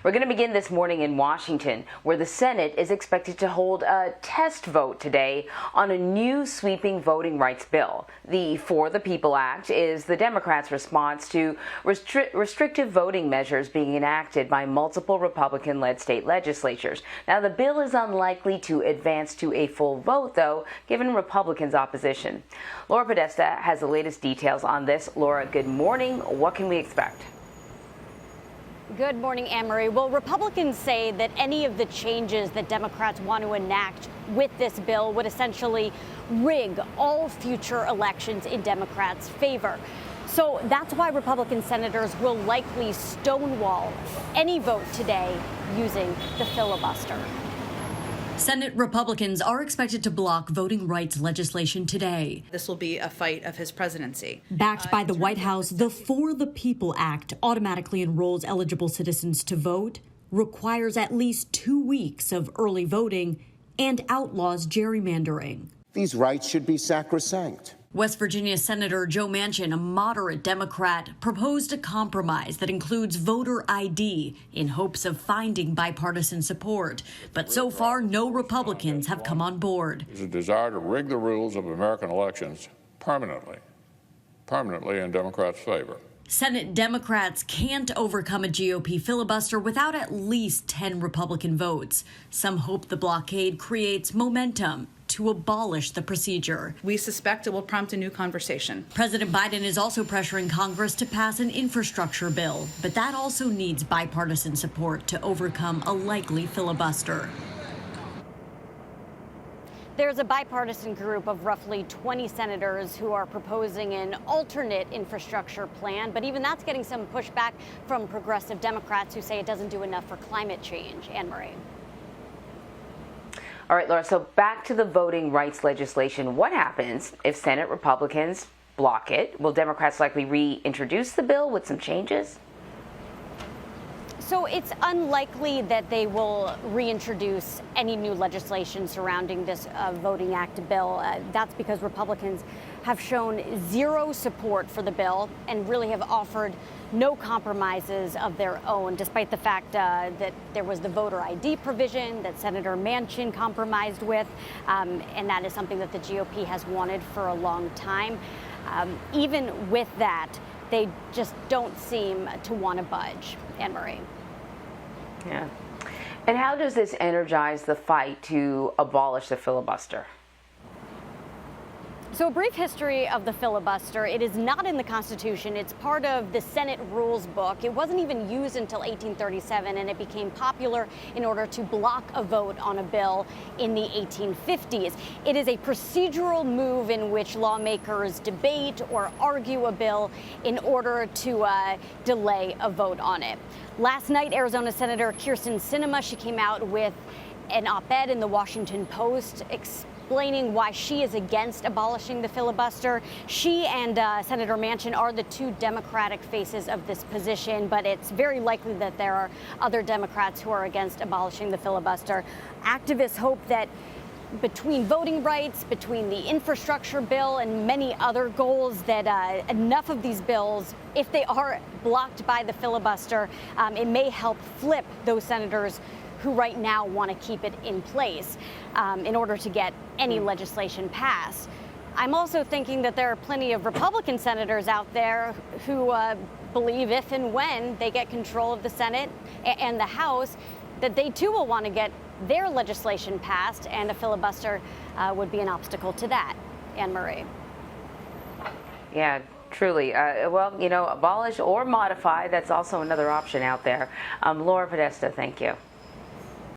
We're going to begin this morning in Washington, where the Senate is expected to hold a test vote today on a new sweeping voting rights bill. The For the People Act is the Democrats' response to restrictive voting measures being enacted by multiple Republican-led state legislatures. Now, the bill is unlikely to advance to a full vote, though, given Republicans' opposition. Laura Podesta has the latest details on this. Laura, good morning. What can we expect? Good morning, Anne-Marie. Well, Republicans say that any of the changes that Democrats want to enact with this bill would essentially rig all future elections in Democrats' favor. So that's why Republican senators will likely stonewall any vote today using the filibuster. Senate Republicans are expected to block voting rights legislation today. This will be a fight of his presidency. Backed by the White House, the For the People Act automatically enrolls eligible citizens to vote, requires at least 2 weeks of early voting, and outlaws gerrymandering. These rights should be sacrosanct. West Virginia Senator Joe Manchin, a moderate Democrat, proposed a compromise that includes voter ID in hopes of finding bipartisan support. But so far, no Republicans have come on board. There's a desire to rig the rules of American elections permanently in Democrats' favor. Senate Democrats can't overcome a GOP filibuster without at least 10 Republican votes. Some hope the blockade creates momentum to abolish the procedure. We suspect it will prompt a new conversation. President Biden is also pressuring Congress to pass an infrastructure bill, but that also needs bipartisan support to overcome a likely filibuster. There's a bipartisan group of roughly 20 senators who are proposing an alternate infrastructure plan, but even that's getting some pushback from progressive Democrats who say it doesn't do enough for climate change. Anne-Marie. All right, Laura, so back to the voting rights legislation. What happens if Senate Republicans block it? Will Democrats likely reintroduce the bill with some changes? So it's unlikely that they will reintroduce any new legislation surrounding this Voting Act bill. That's because Republicans have shown zero support for the bill and really have offered no compromises of their own, despite the fact that there was the voter ID provision that Senator Manchin compromised with, and that is something that the GOP has wanted for a long time. Even with that, they just don't seem to want to budge. Anne-Marie. Yeah. And how does this energize the fight to abolish the filibuster? So a brief history of the filibuster. It is not in the Constitution. It's part of the Senate Rules Book. It wasn't even used until 1837, and it became popular in order to block a vote on a bill in the 1850s. It is a procedural move in which lawmakers debate or argue a bill in order to delay a vote on it. Last night, Arizona Senator Kyrsten Sinema, she came out with an op-ed in the Washington Post explaining why she is against abolishing the filibuster. She and Senator Manchin are the two Democratic faces of this position, but it's very likely that there are other Democrats who are against abolishing the filibuster. Activists hope that between voting rights, between the infrastructure bill and many other goals, that enough of these bills, if they are blocked by the filibuster, it may help flip those senators who right now want to keep it in place in order to get any legislation passed. I'm also thinking that there are plenty of Republican senators out there who believe if and when they get control of the Senate and the House, that they too will want to get their legislation passed, and a filibuster would be an obstacle to that. Anne-Marie. Yeah, truly. Well, you know, abolish or modify, that's also another option out there. Laura Podesta, thank you.